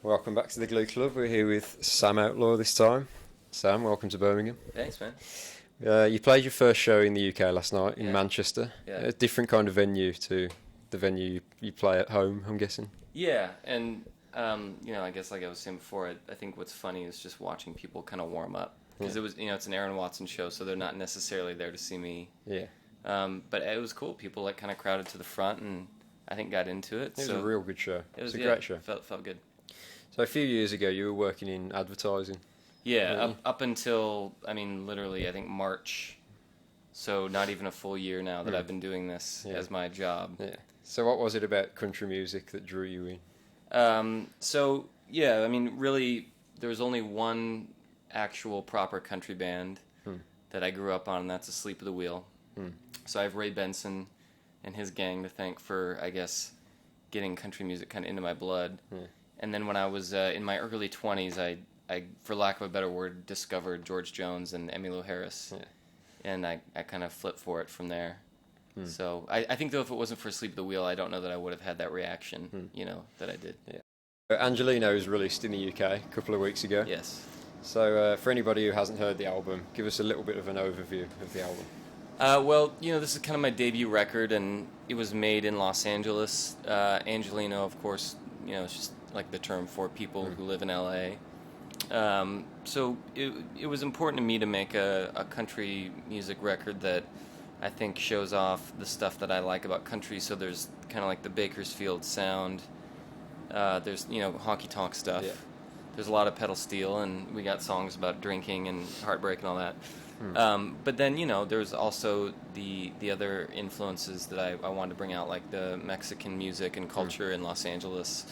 Welcome back to the Glee Club. We're here with Sam Outlaw this time. Sam, welcome to Birmingham. Thanks, man. You played your first show in the UK last night in Yeah. Manchester. Yeah. A different kind of venue to the venue you play at home, I'm guessing. Yeah, and I guess like I was saying before, I think what's funny is just watching people kind of warm up because it's an Aaron Watson show, so they're not necessarily there to see me. Yeah. But it was cool. People kind of crowded to the front and I think got into it. It was a real good show. It was a great show. Felt good. So a few years ago, you were working in advertising. Yeah, up until literally I think March. So not even a full year now that I've been doing this as my job. Yeah. So what was it about country music that drew you in? Really, there was only one actual proper country band that I grew up on, and that's Asleep at the Wheel. So I have Ray Benson and his gang to thank for, I guess, getting country music kind of into my blood. And then when I was in my early 20s, I, for lack of a better word, discovered George Jones and Emmylou Harris. Yeah. And I kind of flipped for it from there. So I think, though, if it wasn't for Asleep at the Wheel, I don't know that I would have had that reaction, that I did. Yeah. Angelino was released in the UK a couple of weeks ago. Yes. So for anybody who hasn't heard the album, give us a little bit of an overview of the album. This is kind of my debut record, and it was made in Los Angeles. Angelino, of course, it's just like the term for people who live in LA. So it was important to me to make a country music record that I think shows off the stuff that I like about country. So there's kind of like the Bakersfield sound. There's honky tonk stuff. Yeah. There's a lot of pedal steel, and we got songs about drinking and heartbreak and all that. But then there's also the other influences that I wanted to bring out, like the Mexican music and culture in Los Angeles.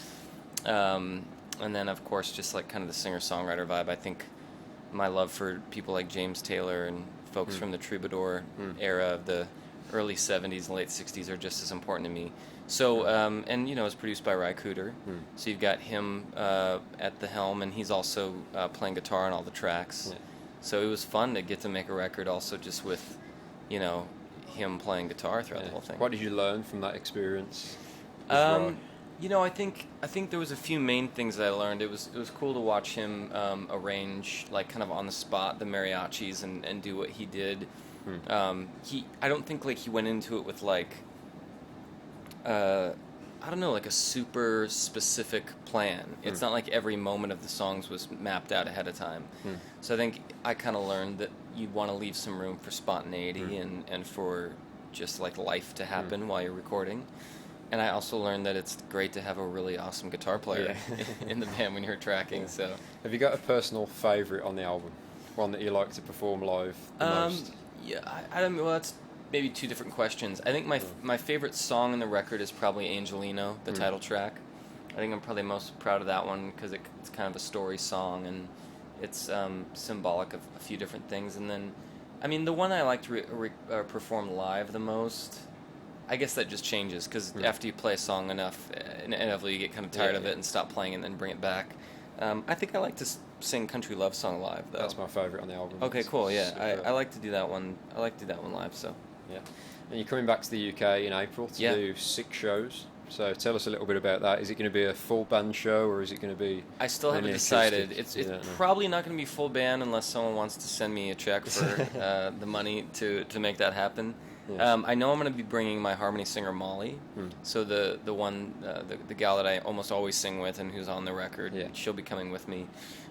And then, of course, just like kind of the singer-songwriter vibe. I think my love for people like James Taylor and folks from the troubadour era of the early 70s and late 60s are just as important to me. So, it's produced by Ry Cooder. So you've got him at the helm, and he's also playing guitar on all the tracks. Yeah. So it was fun to get to make a record also just with, him playing guitar throughout the whole thing. What did you learn from that experience? I think there was a few main things that I learned. It was cool to watch him arrange, like, kind of on the spot, the mariachis and do what he did. I don't think like he went into it with like like a super specific plan. It's not like every moment of the songs was mapped out ahead of time. So I think I kind of learned that you want to leave some room for spontaneity and for just like life to happen while you're recording. And I also learned that it's great to have a really awesome guitar player in the band when you're tracking. So, have you got a personal favourite on the album? One that you like to perform live the most? Yeah, I don't know. Well, that's maybe two different questions. I think my favorite song on the record is probably Angelino, the title track. I think I'm probably most proud of that one because it's kind of a story song and it's symbolic of a few different things. And then, the one I like to perform live the most, I guess that just changes because after you play a song enough, inevitably you get kind of tired of it and stop playing it and then bring it back. I think I like to sing Country Love Song live, though. That's my favourite on the album. Okay, cool, yeah. I like to do that one. I like to do that one live, so. Yeah. And you're coming back to the UK in April to do 6 shows. So tell us a little bit about that. Is it going to be a full band show or is it going to be... I still haven't decided. It's probably not going to be full band unless someone wants to send me a check for the money to make that happen. Yeah. I know I'm going to be bringing my harmony singer Molly, so the gal that I almost always sing with and who's on the record, she'll be coming with me,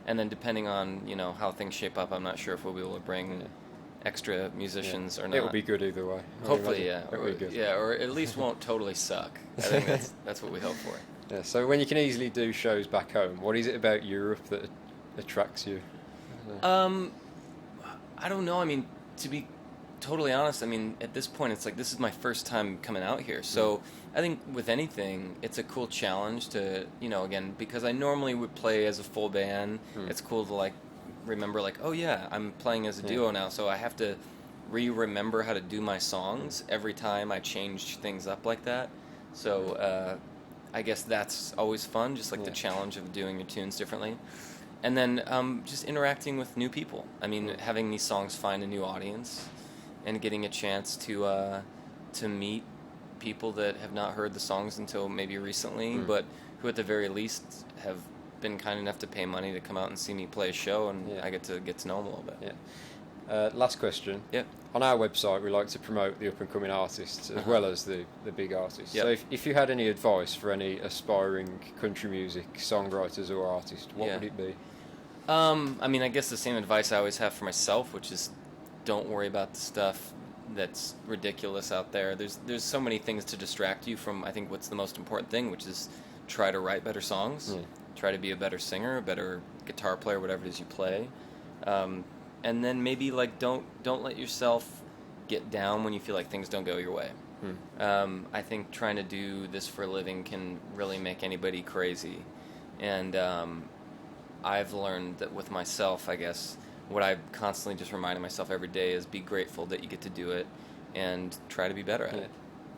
and then depending on how things shape up, I'm not sure if we'll be able to bring extra musicians or not. It'll be good either way. Hopefully, it'll be good. Yeah, or at least won't totally suck. I think that's what we hope for. Yeah. So when you can easily do shows back home, what is it about Europe that attracts you? I don't know. To be totally honest, at this point, it's like this is my first time coming out here. So I think with anything, it's a cool challenge to, again, because I normally would play as a full band. It's cool to, like, remember, like, oh, yeah, I'm playing as a duo now, so I have to remember how to do my songs every time I change things up like that. So I guess that's always fun, just like the challenge of doing your tunes differently. And then just interacting with new people. Having these songs find a new audience and getting a chance to meet people that have not heard the songs until maybe recently, but who at the very least have been kind enough to pay money to come out and see me play a show, and I get to know them a little bit. Yeah. Last question. Yeah. On our website, we like to promote the up-and-coming artists as well as the big artists. Yep. So if you had any advice for any aspiring country music songwriters or artists, what would it be? I mean, I guess the same advice I always have for myself, which is don't worry about the stuff that's ridiculous out there. There's so many things to distract you from, I think, what's the most important thing, which is try to write better songs, try to be a better singer, a better guitar player, whatever it is you play. And then maybe like don't let yourself get down when you feel like things don't go your way. I think trying to do this for a living can really make anybody crazy, and I've learned that with myself, I guess what I constantly just reminding myself every day is be grateful that you get to do it and try to be better at it.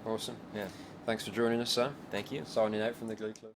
Awesome. Yeah. Thanks for joining us, Sam. Thank you. Signing out from the Glee Club.